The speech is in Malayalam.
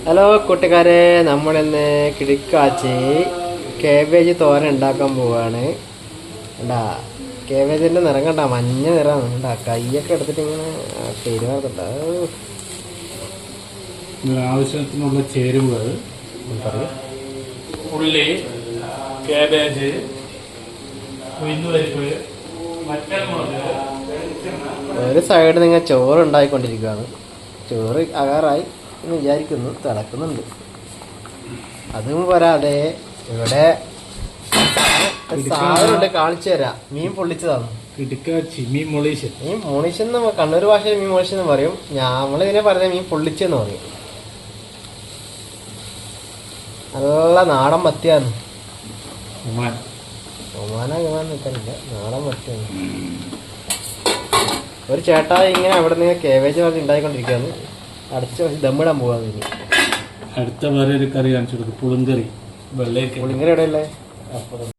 ഹലോ കൂട്ടുകാരെ, നമ്മളിന്ന് കിടക്കാച്ചി കേബേജ് തോരൻ ഉണ്ടാക്കാൻ പോവാണ്. ഉണ്ടാ കേബേജിൻ്റെ നിറം കണ്ട മഞ്ഞ നിറമാണ്. ഉണ്ടാ കൈയൊക്കെ എടുത്തിട്ട് ഇങ്ങനെ പെരുമാറുന്നുണ്ടാ. ആവശ്യത്തിനുള്ള ചേരുവകൾ പറയും. ഉള്ളി, കേബേജ്, ഉഴുന്നുപരിപ്പ്, വറ്റൽമുളക്. ഒരു സൈഡ് നിങ്ങൾ ചോറ് ഉണ്ടായിക്കൊണ്ടിരിക്കുകയാണ്. ചോറ് ആകാറായി എന്ന് വിചാരിക്കുന്നു, തിളക്കുന്നുണ്ട്. അതും പോരാതെ ഇവിടെ സാധനമുണ്ട്, കാണിച്ചു തരാം. മീൻ പൊള്ളിച്ചതാണ്. മീൻ മൊളീഷൻ. മീൻ മോണിഷെന്ന് കണ്ണൂർ ഭാഷയിൽ മീൻ മോണിഷെന്ന് പറയും. നമ്മളിതിനെ പറയുന്നത് മീൻ പൊള്ളിച്ചെന്ന് പറയും. നല്ല നാടൻ മത്തിയാണ്. ഒമാന നിൽക്കാനില്ല, നാടൻ മത്തിയാണ്. ഒരു ചേട്ടാ ഇങ്ങനെ അവിടെ നിന്ന് കേബേജ് പറഞ്ഞ് ഉണ്ടായിക്കൊണ്ടിരിക്കുകയാണ്. അടച്ച് ദമ്മിടാൻ പോവാന്ന്. ഇനി അടുത്ത വേറെ ഒരു കറി കാണിച്ചു കൊടുക്കും, പുളിങ്കറി. പുളിങ്കറി എവിടെയല്ലേ?